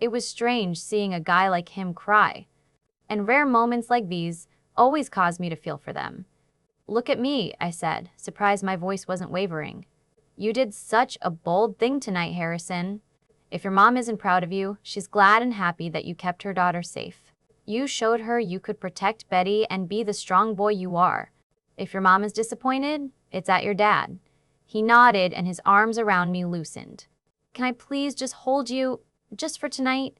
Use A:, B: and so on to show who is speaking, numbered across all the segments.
A: It was strange seeing a guy like him cry. And rare moments like these always cause me to feel for them. "Look at me," I said, surprised my voice wasn't wavering. "You did such a bold thing tonight, Harrison. If your mom isn't proud of you, she's glad and happy that you kept her daughter safe. You showed her you could protect Betty and be the strong boy you are. If your mom is disappointed, it's at your dad." He nodded and his arms around me loosened. "Can I please just hold you, just for tonight?"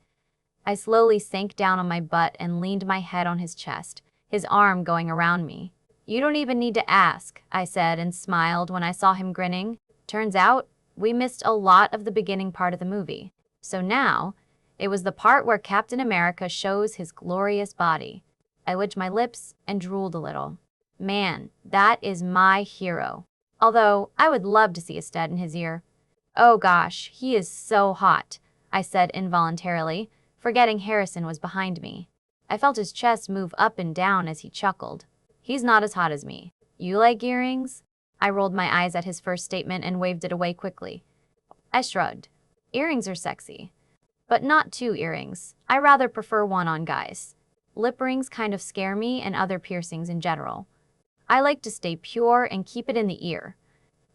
A: I slowly sank down on my butt and leaned my head on his chest, his arm going around me. "You don't even need to ask," I said and smiled when I saw him grinning. Turns out, we missed a lot of the beginning part of the movie. So now, it was the part where Captain America shows his glorious body. I licked my lips and drooled a little. Man, that is my hero. Although, I would love to see a stud in his ear. "Oh gosh, he is so hot," I said involuntarily, forgetting Harrison was behind me. I felt his chest move up and down as he chuckled. "He's not as hot as me. You like earrings?" I rolled my eyes at his first statement and waved it away quickly. I shrugged. Earrings are sexy. But not two earrings. I rather prefer one on guys. Lip rings kind of scare me and other piercings in general. I like to stay pure and keep it in the ear.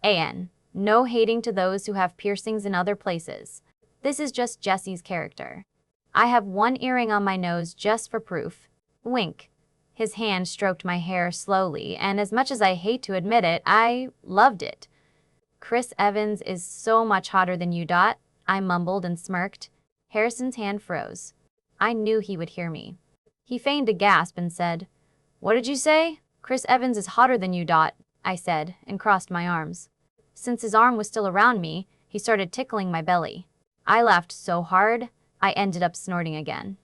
A: And no hating to those who have piercings in other places. This is just Jesse's character. I have one earring on my nose just for proof. Wink. His hand stroked my hair slowly, and as much as I hate to admit it, I loved it. "Chris Evans is so much hotter than you, Dot," I mumbled and smirked. Harrison's hand froze. I knew he would hear me. He feigned a gasp and said, "What did you say?" "Chris Evans is hotter than you, Dot," I said, and crossed my arms. Since his arm was still around me, he started tickling my belly. I laughed so hard, I ended up snorting again.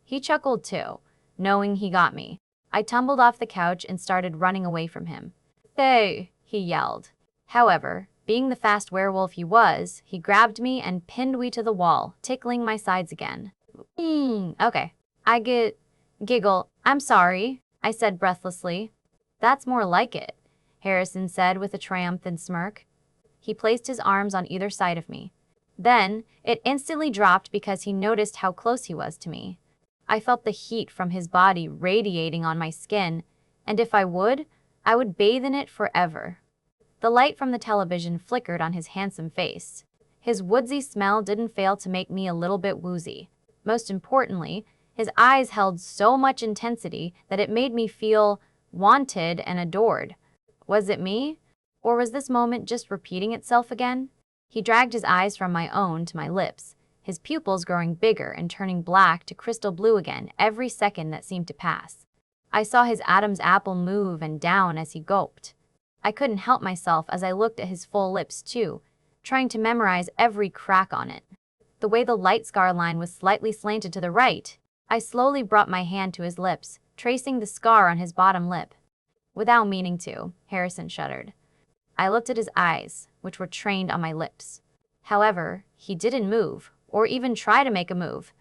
A: He chuckled too, knowing he got me. I tumbled off the couch and started running away from him. "Hey!" he yelled. However, being the fast werewolf he was, he grabbed me and pinned me to the wall, tickling my sides again. Okay. Giggle. "I'm sorry," I said breathlessly. "That's more like it," Harrison said with a triumphant smirk. He placed his arms on either side of me. Then, it instantly dropped because he noticed how close he was to me. I felt the heat from his body radiating on my skin, and if I would bathe in it forever. The light from the television flickered on his handsome face. His woodsy smell didn't fail to make me a little bit woozy. Most importantly, his eyes held so much intensity that it made me feel wanted and adored. Was it me? Or was this moment just repeating itself again? He dragged his eyes from my own to my lips, his pupils growing bigger and turning black to crystal blue again every second that seemed to pass. I saw his Adam's apple move and down as he gulped. I couldn't help myself as I looked at his full lips too, trying to memorize every crack on it. The way the light scar line was slightly slanted to the right, I slowly brought my hand to his lips, tracing the scar on his bottom lip. Without meaning to, Harrison shuddered. I looked at his eyes, which were trained on my lips. However, he didn't move, or even try to make a move.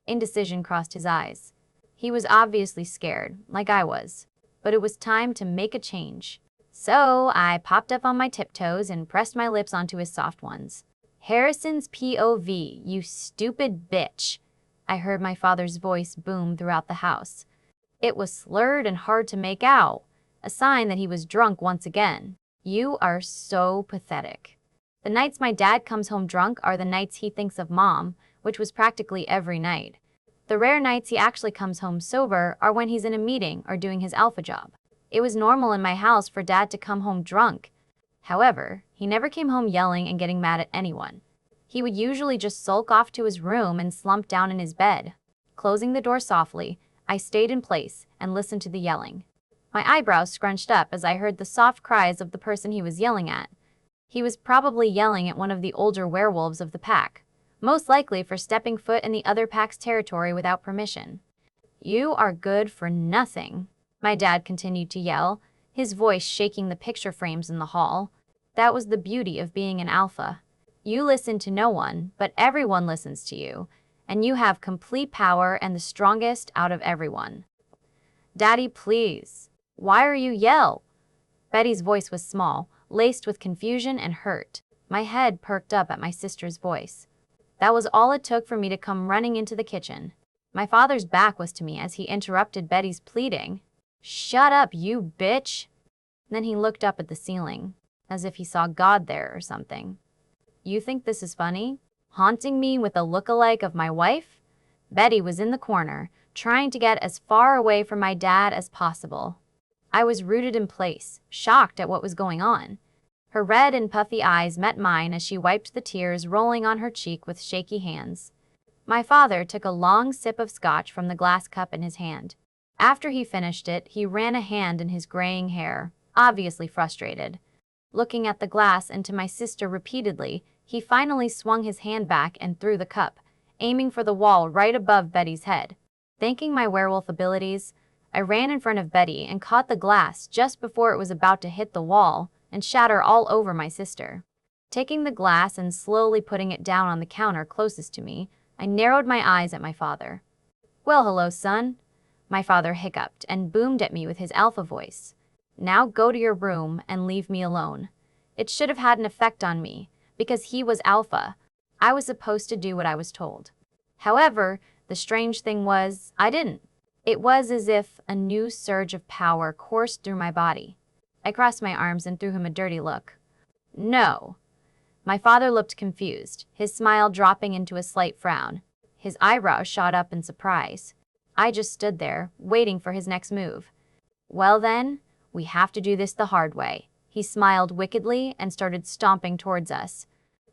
A: Indecision crossed his eyes. He was obviously scared, like I was, but it was time to make a change. So I popped up on my tiptoes and pressed my lips onto his soft ones. "Harrison's POV, you stupid bitch," I heard my father's voice boom throughout the house. It was slurred and hard to make out, a sign that he was drunk once again. "You are so pathetic." The nights my dad comes home drunk are the nights he thinks of Mom, which was practically every night. The rare nights he actually comes home sober are when he's in a meeting or doing his alpha job. It was normal in my house for Dad to come home drunk. However, he never came home yelling and getting mad at anyone. He would usually just sulk off to his room and slump down in his bed. Closing the door softly, I stayed in place and listened to the yelling. My eyebrows scrunched up as I heard the soft cries of the person he was yelling at. He was probably yelling at one of the older werewolves of the pack, most likely for stepping foot in the other pack's territory without permission. "You are good for nothing," my dad continued to yell, his voice shaking the picture frames in the hall. That was the beauty of being an alpha. You listen to no one, but everyone listens to you, and you have complete power and the strongest out of everyone. "Daddy, please. Why are you yell?" Betty's voice was small, laced with confusion and hurt. My head perked up at my sister's voice. That was all it took for me to come running into the kitchen. My father's back was to me as he interrupted Betty's pleading. "Shut up, you bitch!" Then he looked up at the ceiling, as if he saw God there or something. "You think this is funny? Haunting me with a look-alike of my wife?" Betty was in the corner, trying to get as far away from my dad as possible. I was rooted in place, shocked at what was going on. Her red and puffy eyes met mine as she wiped the tears rolling on her cheek with shaky hands. My father took a long sip of scotch from the glass cup in his hand. After he finished it, he ran a hand in his graying hair, obviously frustrated. Looking at the glass and to my sister repeatedly, he finally swung his hand back and threw the cup, aiming for the wall right above Betty's head. Thanking my werewolf abilities, I ran in front of Betty and caught the glass just before it was about to hit the wall and shatter all over my sister. Taking the glass and slowly putting it down on the counter closest to me, I narrowed my eyes at my father. "Well, hello, son," my father hiccuped and boomed at me with his alpha voice. "Now go to your room and leave me alone." It should have had an effect on me, because he was alpha. I was supposed to do what I was told. However, the strange thing was, I didn't. It was as if a new surge of power coursed through my body. I crossed my arms and threw him a dirty look. "No." My father looked confused, his smile dropping into a slight frown. His eyebrows shot up in surprise. I just stood there, waiting for his next move. "Well then, we have to do this the hard way." He smiled wickedly and started stomping towards us.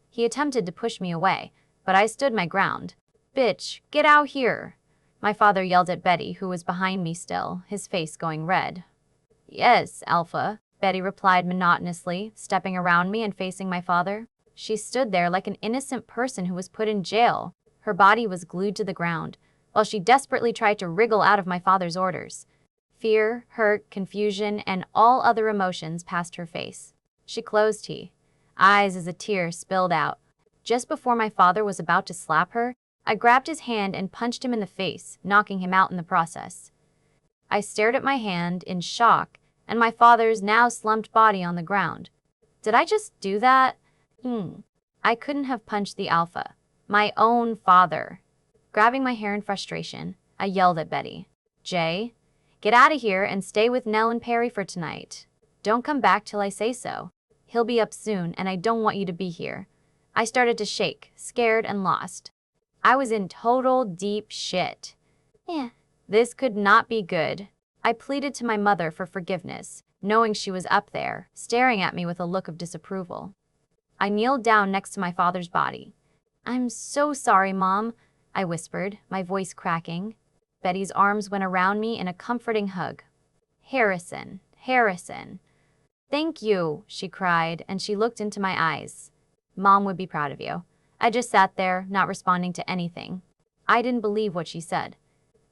A: He attempted to push me away, but I stood my ground. "Bitch, get out here!" My father yelled at Betty, who was behind me still, his face going red. "Yes, Alpha," Betty replied monotonously, stepping around me and facing my father. She stood there like an innocent person who was put in jail. Her body was glued to the ground, while she desperately tried to wriggle out of my father's orders. Fear, hurt, confusion, and all other emotions passed her face. She closed her eyes as a tear spilled out. Just before my father was about to slap her, I grabbed his hand and punched him in the face, knocking him out in the process. I stared at my hand in shock and my father's now slumped body on the ground. Did I just do that? I couldn't have punched the alpha. My own father. Grabbing my hair in frustration, I yelled at Betty. "Jay, get out of here and stay with Nell and Perry for tonight. Don't come back till I say so. He'll be up soon and I don't want you to be here." I started to shake, scared and lost. I was in total deep shit. This could not be good. I pleaded to my mother for forgiveness, knowing she was up there, staring at me with a look of disapproval. I kneeled down next to my father's body. "I'm so sorry, Mom," I whispered, my voice cracking. Betty's arms went around me in a comforting hug. Harrison. "Thank you," she cried, and she looked into my eyes. "Mom would be proud of you." I just sat there, not responding to anything. I didn't believe what she said.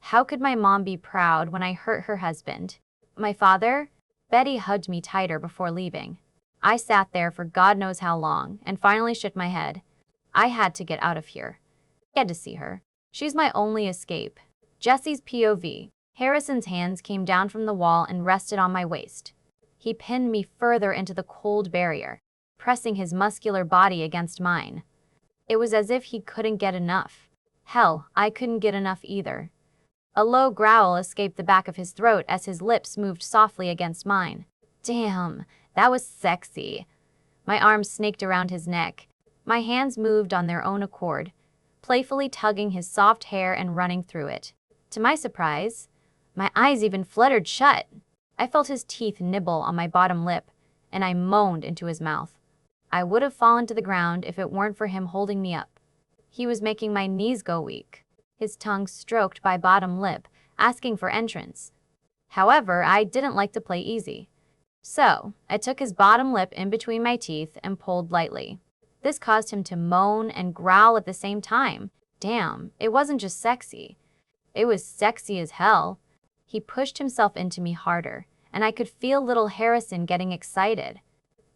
A: How could my mom be proud when I hurt her husband? My father? Betty hugged me tighter before leaving. I sat there for God knows how long and finally shook my head. I had to get out of here. I had to see her. She's my only escape. Jesse's POV. Harrison's hands came down from the wall and rested on my waist. He pinned me further into the cold barrier, pressing his muscular body against mine. It was as if he couldn't get enough. Hell, I couldn't get enough either. A low growl escaped the back of his throat as his lips moved softly against mine. Damn, that was sexy. My arms snaked around his neck. My hands moved on their own accord, playfully tugging his soft hair and running through it. To my surprise, my eyes even fluttered shut. I felt his teeth nibble on my bottom lip, and I moaned into his mouth. I would have fallen to the ground if it weren't for him holding me up. He was making my knees go weak, his tongue stroked my bottom lip, asking for entrance. However, I didn't like to play easy. So, I took his bottom lip in between my teeth and pulled lightly. This caused him to moan and growl at the same time. Damn, it wasn't just sexy. It was sexy as hell. He pushed himself into me harder, and I could feel little Harrison getting excited.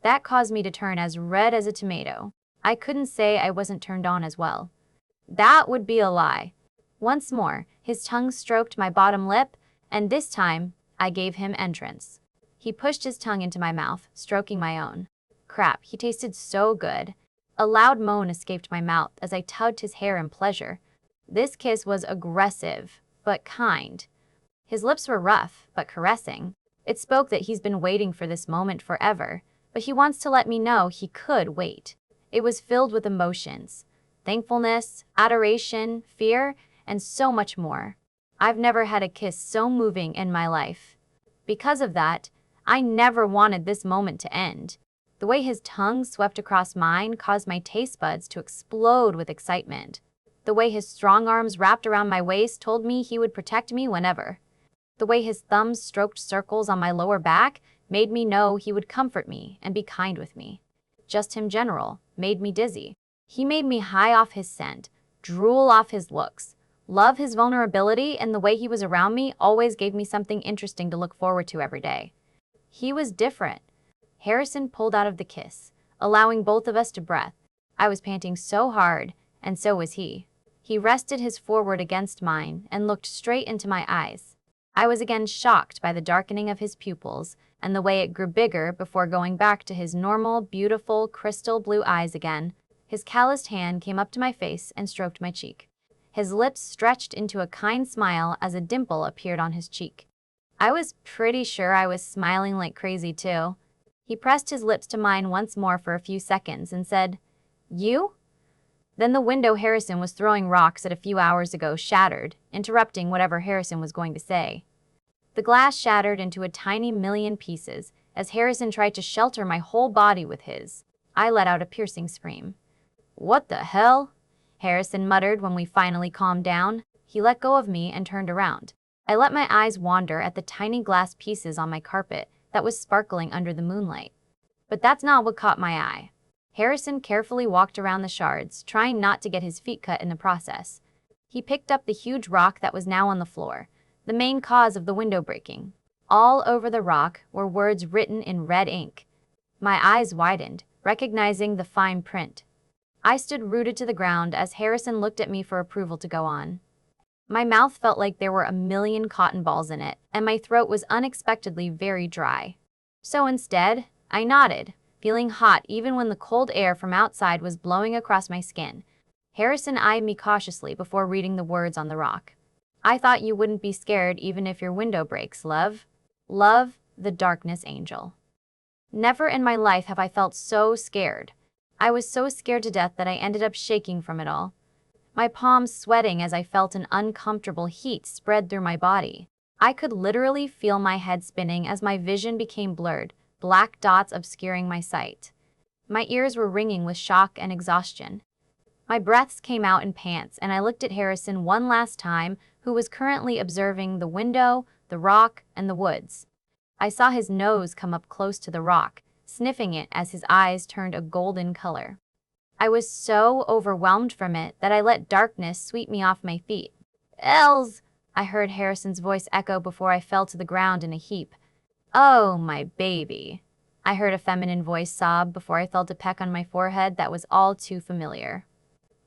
A: That caused me to turn as red as a tomato. I couldn't say I wasn't turned on as well. That would be a lie. Once more, his tongue stroked my bottom lip, and this time, I gave him entrance. He pushed his tongue into my mouth, stroking my own. Crap, he tasted so good. A loud moan escaped my mouth as I tugged his hair in pleasure. This kiss was aggressive, but kind. His lips were rough, but caressing. It spoke that he's been waiting for this moment forever, but he wants to let me know he could wait. It was filled with emotions. Thankfulness, adoration, fear, and so much more. I've never had a kiss so moving in my life. Because of that, I never wanted this moment to end. The way his tongue swept across mine caused my taste buds to explode with excitement. The way his strong arms wrapped around my waist told me he would protect me whenever. The way his thumbs stroked circles on my lower back made me know he would comfort me and be kind with me. Just him general made me dizzy. He made me high off his scent, drool off his looks, love his vulnerability, and the way he was around me always gave me something interesting to look forward to every day. He was different. Harrison pulled out of the kiss, allowing both of us to breath. I was panting so hard, and so was he. He rested his forehead against mine and looked straight into my eyes. I was again shocked by the darkening of his pupils and the way it grew bigger before going back to his normal, beautiful, crystal blue eyes again. His calloused hand came up to my face and stroked my cheek. His lips stretched into a kind smile as a dimple appeared on his cheek. I was pretty sure I was smiling like crazy too. He pressed his lips to mine once more for a few seconds and said, "You?" Then the window Harrison was throwing rocks at a few hours ago shattered, interrupting whatever Harrison was going to say. The glass shattered into a tiny million pieces as Harrison tried to shelter my whole body with his. I let out a piercing scream. "What the hell?" Harrison muttered when we finally calmed down. He let go of me and turned around. I let my eyes wander at the tiny glass pieces on my carpet that was sparkling under the moonlight. But that's not what caught my eye. Harrison carefully walked around the shards, trying not to get his feet cut in the process. He picked up the huge rock that was now on the floor, the main cause of the window breaking. All over the rock were words written in red ink. My eyes widened, recognizing the fine print. I stood rooted to the ground as Harrison looked at me for approval to go on. My mouth felt like there were a million cotton balls in it, and my throat was unexpectedly very dry. So instead, I nodded, feeling hot even when the cold air from outside was blowing across my skin. Harrison eyed me cautiously before reading the words on the rock. "I thought you wouldn't be scared even if your window breaks, love. Love, the darkness angel." Never in my life have I felt so scared. I was so scared to death that I ended up shaking from it all. My palms sweating as I felt an uncomfortable heat spread through my body. I could literally feel my head spinning as my vision became blurred, black dots obscuring my sight. My ears were ringing with shock and exhaustion. My breaths came out in pants, and I looked at Harrison one last time, who was currently observing the window, the rock, and the woods. I saw his nose come up close to the rock, sniffing it as his eyes turned a golden color. I was so overwhelmed from it that I let darkness sweep me off my feet. "Els!" I heard Harrison's voice echo before I fell to the ground in a heap. "Oh, my baby." I heard a feminine voice sob before I felt a peck on my forehead that was all too familiar.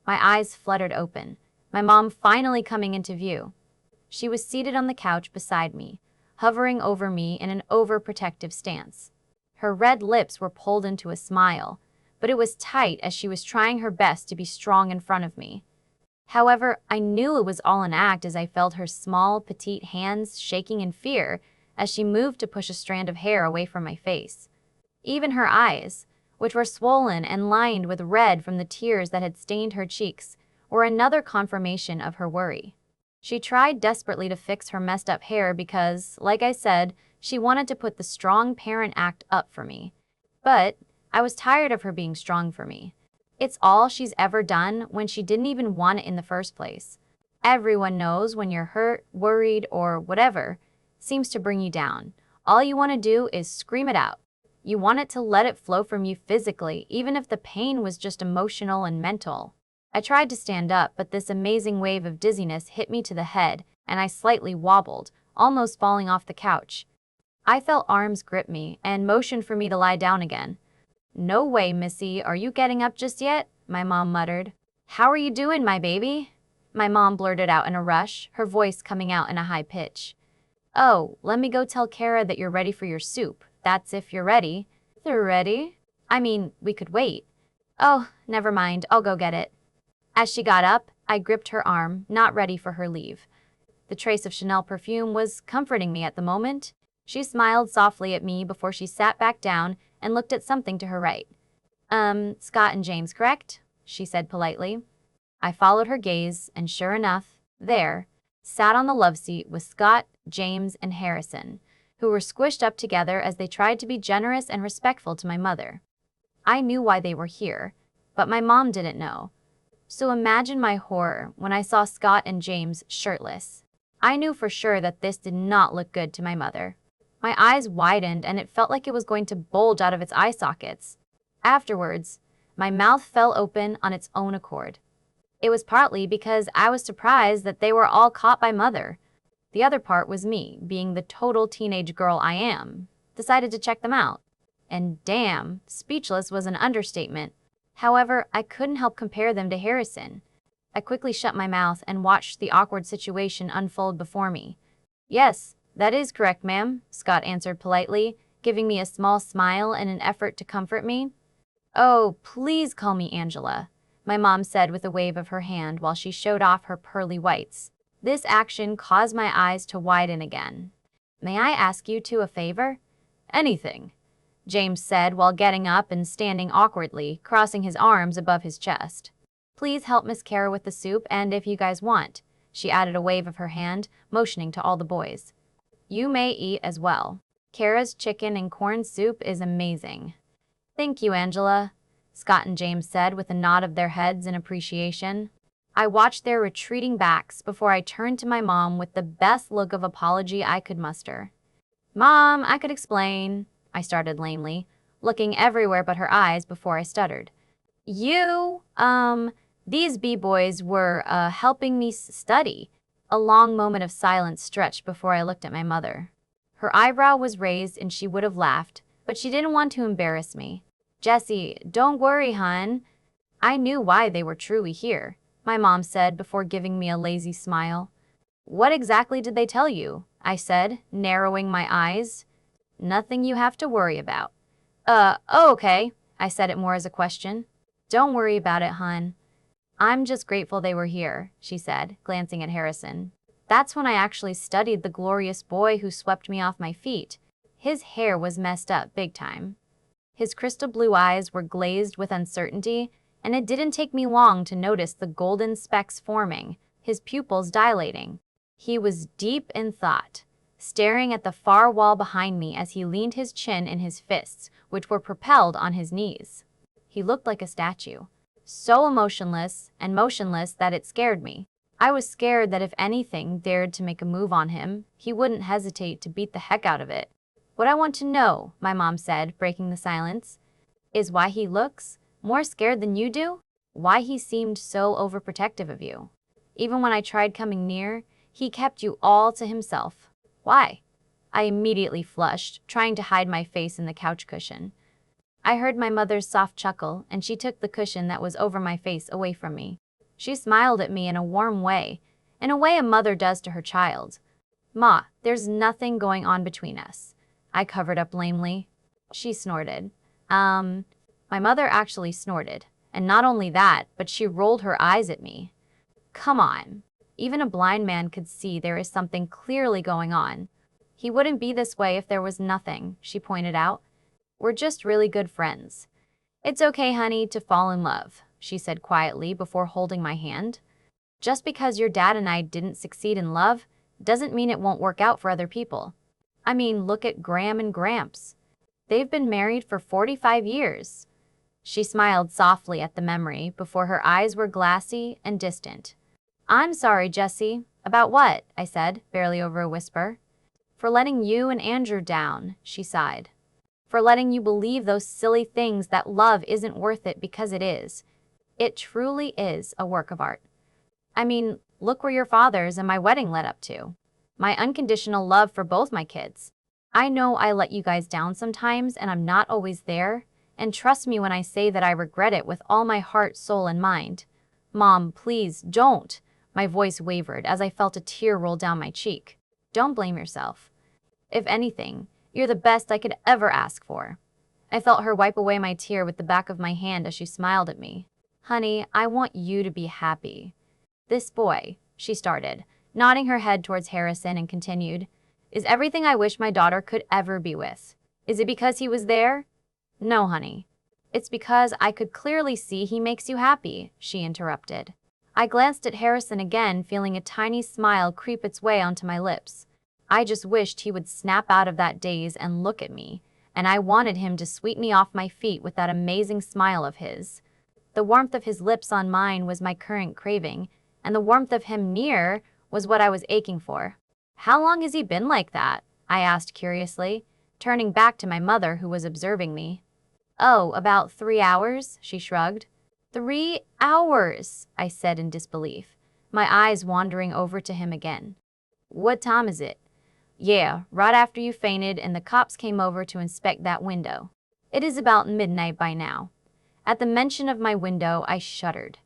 A: My eyes fluttered open, my mom finally coming into view. She was seated on the couch beside me, hovering over me in an overprotective stance. Her red lips were pulled into a smile, but it was tight as she was trying her best to be strong in front of me. However, I knew it was all an act as I felt her small, petite hands shaking in fear as she moved to push a strand of hair away from my face. Even her eyes, which were swollen and lined with red from the tears that had stained her cheeks, were another confirmation of her worry. She tried desperately to fix her messed up hair because, like I said, she wanted to put the strong parent act up for me. But I was tired of her being strong for me. It's all she's ever done when she didn't even want it in the first place. Everyone knows when you're hurt, worried, or whatever seems to bring you down. All you want to do is scream it out. You want it to let it flow from you physically, even if the pain was just emotional and mental. I tried to stand up, but this amazing wave of dizziness hit me to the head, and I slightly wobbled, almost falling off the couch. I felt arms grip me and motioned for me to lie down again. "No way, Missy, are you getting up just yet?" my mom muttered. "How are you doing, my baby?" my mom blurted out in a rush, her voice coming out in a high pitch. "Oh, let me go tell Kara that you're ready for your soup. That's if you're ready." "They're ready?" "I mean, we could wait." Oh, never mind, I'll go get it. As she got up, I gripped her arm, not ready for her leave. The trace of Chanel perfume was comforting me at the moment. She smiled softly at me before she sat back down and looked at something to her right. Scott and James, correct? She said politely. I followed her gaze, and sure enough, there, sat on the love seat with Scott, James, and Harrison, who were squished up together as they tried to be generous and respectful to my mother. I knew why they were here, but my mom didn't know. So imagine my horror when I saw Scott and James shirtless. I knew for sure that this did not look good to my mother. My eyes widened and it felt like it was going to bulge out of its eye sockets. Afterwards, my mouth fell open on its own accord. It was partly because I was surprised that they were all caught by mother. The other part was me, being the total teenage girl I am, decided to check them out. And damn, speechless was an understatement. However, I couldn't help compare them to Harrison. I quickly shut my mouth and watched the awkward situation unfold before me. Yes, that is correct, ma'am, Scott answered politely, giving me a small smile in an effort to comfort me. Oh, please call me Angela, my mom said with a wave of her hand while she showed off her pearly whites. This action caused my eyes to widen again. May I ask you a favor? Anything, James said while getting up and standing awkwardly, crossing his arms above his chest. Please help Miss Kara with the soup, and if you guys want, she added a wave of her hand, motioning to all the boys. You may eat as well. Kara's chicken and corn soup is amazing. Thank you, Angela, Scott and James said with a nod of their heads in appreciation. I watched their retreating backs before I turned to my mom with the best look of apology I could muster. Mom, I could explain, I started lamely, looking everywhere but her eyes before I stuttered. These b-boys were, helping me study. A long moment of silence stretched before I looked at my mother. Her eyebrow was raised and she would have laughed, but she didn't want to embarrass me. Jessie, don't worry, hun. I knew why they were truly here, my mom said before giving me a lazy smile. What exactly did they tell you? I said, narrowing my eyes. Nothing you have to worry about. Okay, I said it more as a question. Don't worry about it, hun. I'm just grateful they were here, she said, glancing at Harrison. That's when I actually studied the glorious boy who swept me off my feet. His hair was messed up big time. His crystal blue eyes were glazed with uncertainty, and it didn't take me long to notice the golden specks forming, his pupils dilating. He was deep in thought, staring at the far wall behind me as he leaned his chin in his fists, which were propelled on his knees. He looked like a statue, so emotionless and motionless that it scared me. I was scared that if anything dared to make a move on him, he wouldn't hesitate to beat the heck out of it. What I want to know, my mom said, breaking the silence, is why he looks more scared than you do? Why he seemed so overprotective of you. Even when I tried coming near, he kept you all to himself. Why? I immediately flushed, trying to hide my face in the couch cushion. I heard my mother's soft chuckle, and she took the cushion that was over my face away from me. She smiled at me in a warm way, in a way a mother does to her child. Ma, there's nothing going on between us. I covered up lamely. She snorted. My mother actually snorted. And not only that, but she rolled her eyes at me. Come on. Even a blind man could see there is something clearly going on. He wouldn't be this way if there was nothing, she pointed out. We're just really good friends. It's okay, honey, to fall in love, she said quietly before holding my hand. Just because your dad and I didn't succeed in love doesn't mean it won't work out for other people. I mean, look at Graham and Gramps. They've been married for 45 years. She smiled softly at the memory before her eyes were glassy and distant. I'm sorry, Jessie. About what? I said, barely over a whisper. For letting you and Andrew down, she sighed. For letting you believe those silly things that love isn't worth it because it is. It truly is a work of art. I mean, look where your father's and my wedding led up to. My unconditional love for both my kids. I know I let you guys down sometimes and I'm not always there, and trust me when I say that I regret it with all my heart, soul, and mind. Mom, please, don't. My voice wavered as I felt a tear roll down my cheek. Don't blame yourself. If anything, you're the best I could ever ask for. I felt her wipe away my tear with the back of my hand as she smiled at me. Honey, I want you to be happy. This boy, she started, nodding her head towards Harrison and continued, is everything I wish my daughter could ever be with. Is it because he was there? No, honey. It's because I could clearly see he makes you happy, she interrupted. I glanced at Harrison again, feeling a tiny smile creep its way onto my lips. I just wished he would snap out of that daze and look at me, and I wanted him to sweep me off my feet with that amazing smile of his. The warmth of his lips on mine was my current craving, and the warmth of him near was what I was aching for. How long has he been like that? I asked curiously, turning back to my mother who was observing me. Oh, about 3 hours, she shrugged. 3 hours, I said in disbelief, my eyes wandering over to him again. What time is it? Yeah, right after you fainted and the cops came over to inspect that window. It is about midnight by now. At the mention of my window, I shuddered.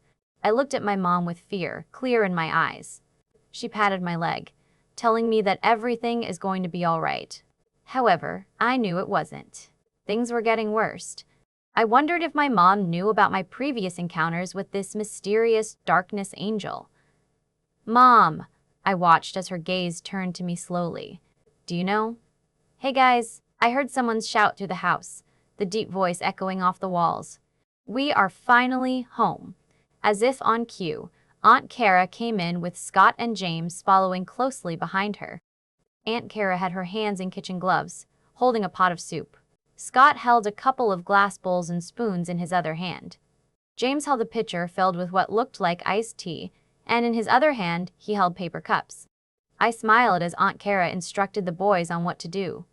A: I looked at my mom with fear, clear in my eyes. She patted my leg, telling me that everything is going to be all right. However, I knew it wasn't. Things were getting worse. I wondered if my mom knew about my previous encounters with this mysterious darkness angel. Mom, I watched as her gaze turned to me slowly. Do you know? Hey guys, I heard someone shout through the house, the deep voice echoing off the walls. We are finally home. As if on cue, Aunt Kara came in with Scott and James following closely behind her. Aunt Kara had her hands in kitchen gloves, holding a pot of soup. Scott held a couple of glass bowls and spoons in his other hand. James held a pitcher filled with what looked like iced tea, and in his other hand, he held paper cups. I smiled as Aunt Kara instructed the boys on what to do.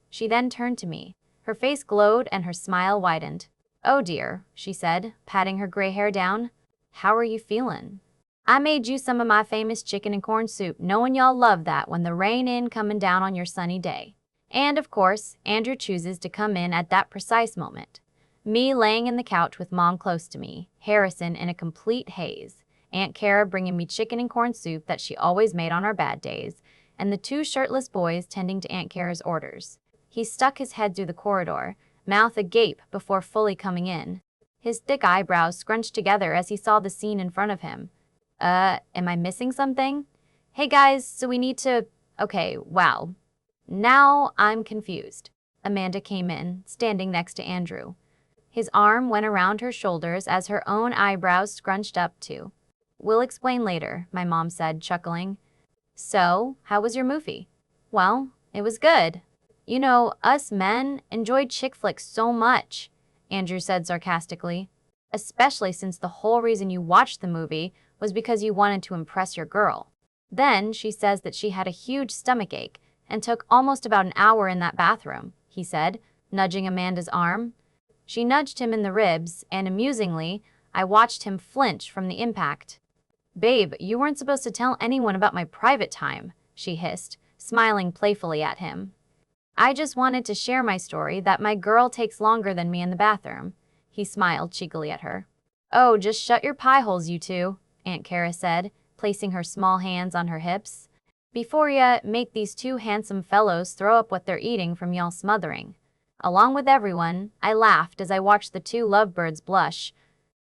A: She then turned to me. Her face glowed and her smile widened. Oh dear, she said, patting her gray hair down. How are you feeling? I made you some of my famous chicken and corn soup, knowing y'all love that when the rain in coming down on your sunny day. And of course, Andrew chooses to come in at that precise moment. Me laying in the couch with Mom close to me, Harrison in a complete haze, Aunt Kara bringing me chicken and corn soup that she always made on our bad days, and the 2 shirtless boys tending to Aunt Kara's orders. He stuck his head through the corridor, mouth agape before fully coming in. His thick eyebrows scrunched together as he saw the scene in front of him. Am I missing something? Hey guys, so we need to… Okay, wow. Now I'm confused. Amanda came in, standing next to Andrew. His arm went around her shoulders as her own eyebrows scrunched up too. We'll explain later, my mom said, chuckling. So, how was your movie? Well, it was good. You know, us men enjoyed chick flicks so much, Andrew said sarcastically. Especially since the whole reason you watched the movie was because you wanted to impress your girl. Then she says that she had a huge stomachache and took almost about an hour in that bathroom, he said, nudging Amanda's arm. She nudged him in the ribs, and amusingly, I watched him flinch from the impact. Babe, you weren't supposed to tell anyone about my private time, she hissed, smiling playfully at him. I just wanted to share my story that my girl takes longer than me in the bathroom. He smiled cheekily at her. Oh, just shut your pie holes, you two, Aunt Kara said, placing her small hands on her hips. Before ya make these 2 handsome fellows throw up what they're eating from y'all smothering. Along with everyone, I laughed as I watched the 2 lovebirds blush.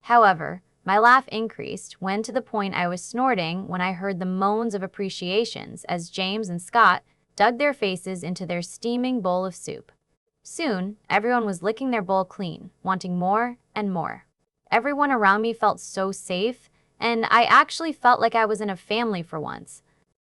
A: However, my laugh increased when to the point I was snorting when I heard the moans of appreciations as James and Scott dug their faces into their steaming bowl of soup. Soon, everyone was licking their bowl clean, wanting more and more. Everyone around me felt so safe, and I actually felt like I was in a family for once.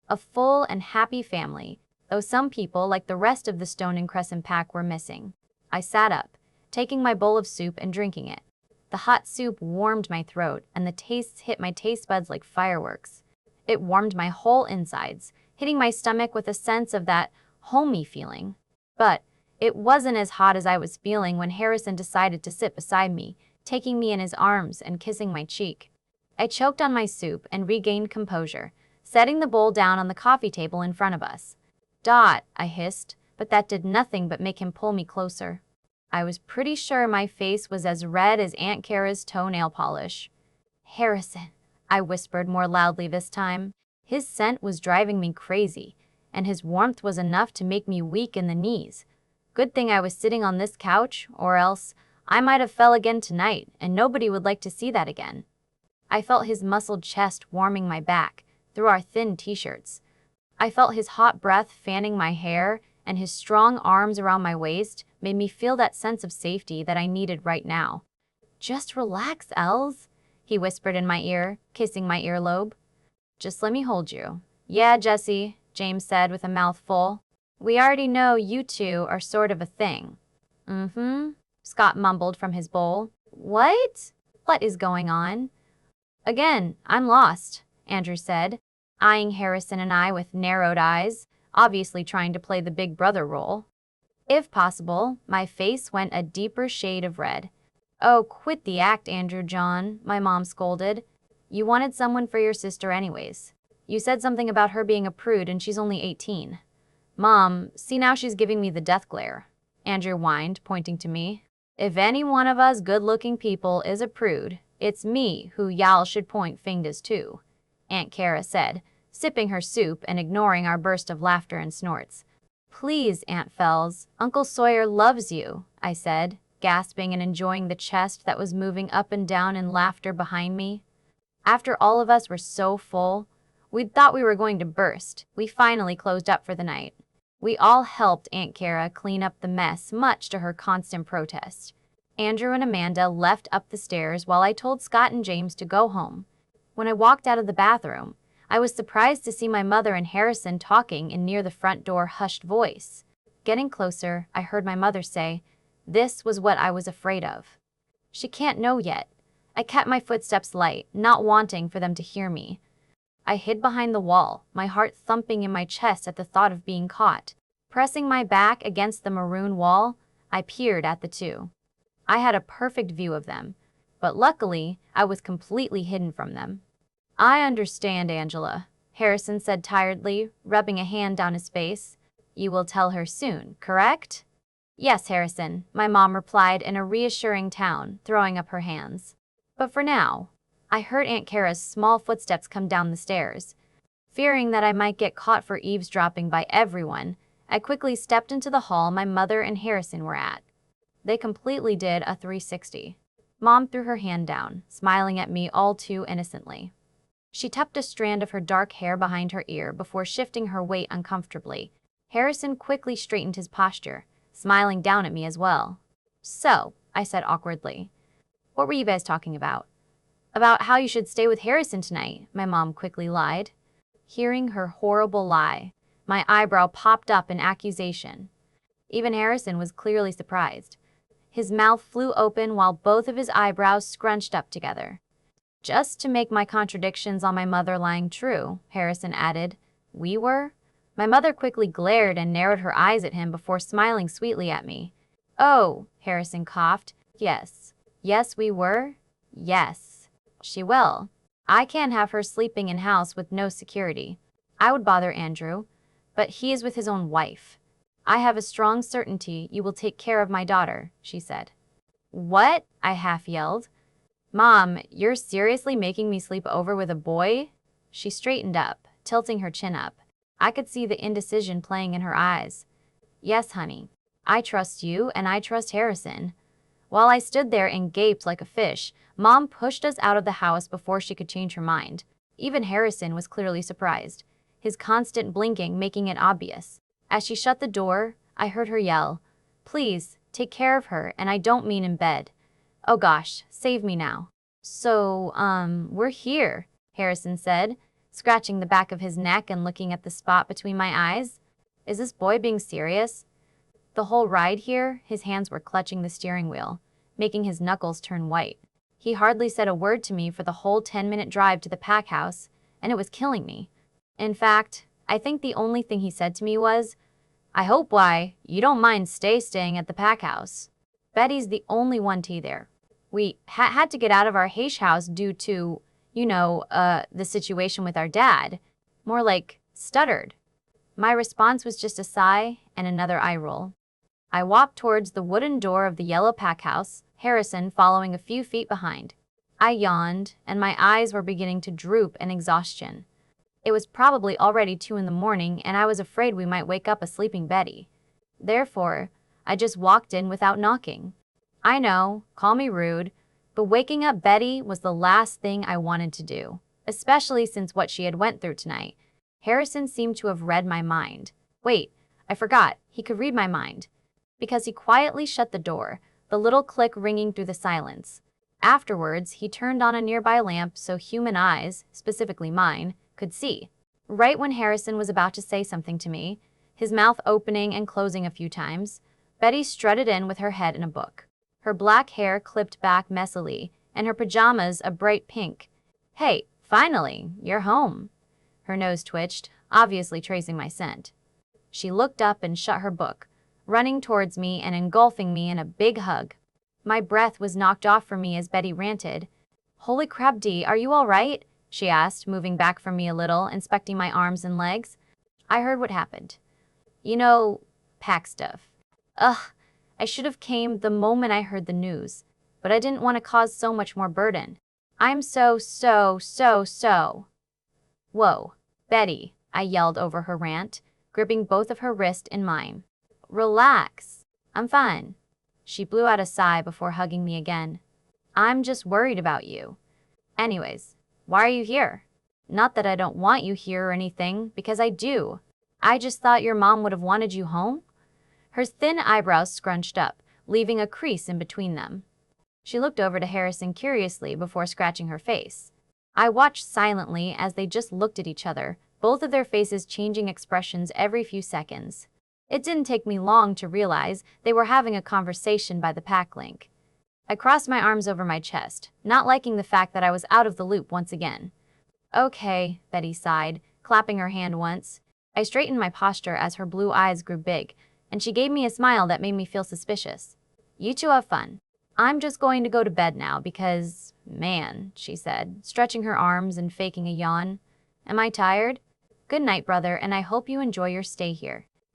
A: A full and happy family, though some people, like the rest of the Stone and Crescent pack, were missing. I sat up, taking my bowl of soup and drinking it. The hot soup warmed my throat, and the tastes hit my taste buds like fireworks. It warmed my whole insides, hitting my stomach with a sense of that homey feeling. But it wasn't as hot as I was feeling when Harrison decided to sit beside me, taking me in his arms and kissing my cheek. I choked on my soup and regained composure, setting the bowl down on the coffee table in front of us. Dot, I hissed, but that did nothing but make him pull me closer. I was pretty sure my face was as red as Aunt Kara's toenail polish. Harrison, I whispered more loudly this time. His scent was driving me crazy, and his warmth was enough to make me weak in the knees. Good thing I was sitting on this couch, or else I might have fell again tonight, and nobody would like to see that again. I felt his muscled chest warming my back through our thin t-shirts. I felt his hot breath fanning my hair, and his strong arms around my waist made me feel that sense of safety that I needed right now. Just relax, Els, he whispered in my ear, kissing my earlobe. Just let me hold you. Yeah, Jesse, James said with a mouthful. We already know you two are sort of a thing. Scott mumbled from his bowl. What? What is going on? Again, I'm lost, Andrew said, eyeing Harrison and I with narrowed eyes, obviously trying to play the big brother role. If possible, my face went a deeper shade of red. Oh, quit the act, Andrew John, my mom scolded. You wanted someone for your sister anyways. You said something about her being a prude and she's only 18. Mom, see now she's giving me the death glare, Andrew whined, pointing to me. If any one of us good-looking people is a prude, it's me who y'all should point fingers to, Aunt Kara said, sipping her soup and ignoring our burst of laughter and snorts. Please, Aunt Fells, Uncle Sawyer loves you, I said, gasping and enjoying the chest that was moving up and down in laughter behind me. After all of us were so full, we'd thought we were going to burst. We finally closed up for the night. We all helped Aunt Kara clean up the mess, much to her constant protest. Andrew and Amanda left up the stairs while I told Scott and James to go home. When I walked out of the bathroom, I was surprised to see my mother and Harrison talking in near the front door hushed voice. Getting closer, I heard my mother say, "This was what I was afraid of." She can't know yet. I kept my footsteps light, not wanting for them to hear me. I hid behind the wall, my heart thumping in my chest at the thought of being caught. Pressing my back against the maroon wall, I peered at the two. I had a perfect view of them, but luckily, I was completely hidden from them. I understand, Angela, Harrison said tiredly, rubbing a hand down his face. You will tell her soon, correct? Yes, Harrison, my mom replied in a reassuring tone, throwing up her hands. But for now, I heard Aunt Kara's small footsteps come down the stairs. Fearing that I might get caught for eavesdropping by everyone, I quickly stepped into the hall my mother and Harrison were at. They completely did a 360. Mom threw her hand down, smiling at me all too innocently. She tucked a strand of her dark hair behind her ear before shifting her weight uncomfortably. Harrison quickly straightened his posture, smiling down at me as well. So, I said awkwardly, what were you guys talking about? About how you should stay with Harrison tonight, my mom quickly lied. Hearing her horrible lie, my eyebrow popped up in accusation. Even Harrison was clearly surprised. His mouth flew open while both of his eyebrows scrunched up together. Just to make my contradictions on my mother lying true, Harrison added. We were? My mother quickly glared and narrowed her eyes at him before smiling sweetly at me. Oh, Harrison coughed. Yes. Yes, we were? Yes. She will. I can't have her sleeping in house with no security. I would bother Andrew, but he is with his own wife. I have a strong certainty you will take care of my daughter, she said. What? I half yelled. Mom, you're seriously making me sleep over with a boy? She straightened up, tilting her chin up. I could see the indecision playing in her eyes. Yes, honey. I trust you and I trust Harrison. While I stood there and gaped like a fish, Mom pushed us out of the house before she could change her mind. Even Harrison was clearly surprised, his constant blinking making it obvious. As she shut the door, I heard her yell, "Please, take care of her, and I don't mean in bed. Oh gosh, save me now." So, we're here, Harrison said, scratching the back of his neck and looking at the spot between my eyes. Is this boy being serious? The whole ride here, his hands were clutching the steering wheel, making his knuckles turn white. He hardly said a word to me for the whole 10-minute drive to the pack house, and it was killing me. In fact, I think the only thing he said to me was, I hope you don't mind staying at the pack house. Betty's the only one there. We had to get out of our Heish house due to, the situation with our dad. More like, stuttered. My response was just a sigh and another eye roll. I walked towards the wooden door of the yellow pack house, Harrison following a few feet behind. I yawned, and my eyes were beginning to droop in exhaustion. It was probably already 2 in the morning, and I was afraid we might wake up a sleeping Betty. Therefore, I just walked in without knocking. I know, call me rude, but waking up Betty was the last thing I wanted to do, especially since what she had went through tonight. Harrison seemed to have read my mind. Wait, I forgot, he could read my mind. Because he quietly shut the door, the little click ringing through the silence. Afterwards, he turned on a nearby lamp so human eyes, specifically mine, could see. Right when Harrison was about to say something to me, his mouth opening and closing a few times, Betty strutted in with her head in a book. Her black hair clipped back messily, and her pajamas a bright pink. Hey, finally, you're home. Her nose twitched, obviously tracing my scent. She looked up and shut her book, running towards me and engulfing me in a big hug. My breath was knocked off from me as Betty ranted. Holy crap, Dee, are you all right? She asked, moving back from me a little, inspecting my arms and legs. I heard what happened. You know, pack stuff. Ugh, I should have came the moment I heard the news, but I didn't want to cause so much more burden. I'm so. Whoa, Betty, I yelled over her rant, gripping both of her wrists in mine. Relax, I'm fine. She blew out a sigh before hugging me again. I'm just worried about you. Anyways, why are you here? Not that I don't want you here or anything, because I do. I just thought your mom would have wanted you home. Her thin eyebrows scrunched up, leaving a crease in between them. She looked over to Harrison curiously before scratching her face. I watched silently as they just looked at each other, both of their faces changing expressions every few seconds. It didn't take me long to realize they were having a conversation by the pack link. I crossed my arms over my chest, not liking the fact that I was out of the loop once again. Okay, Betty sighed, clapping her hand once. I straightened my posture as her blue eyes grew big, and she gave me a smile that made me feel suspicious. You two have fun. I'm just going to go to bed now because, man, she said, stretching her arms and faking a yawn. Am I tired? Good night, brother, and I hope you enjoy your stay here.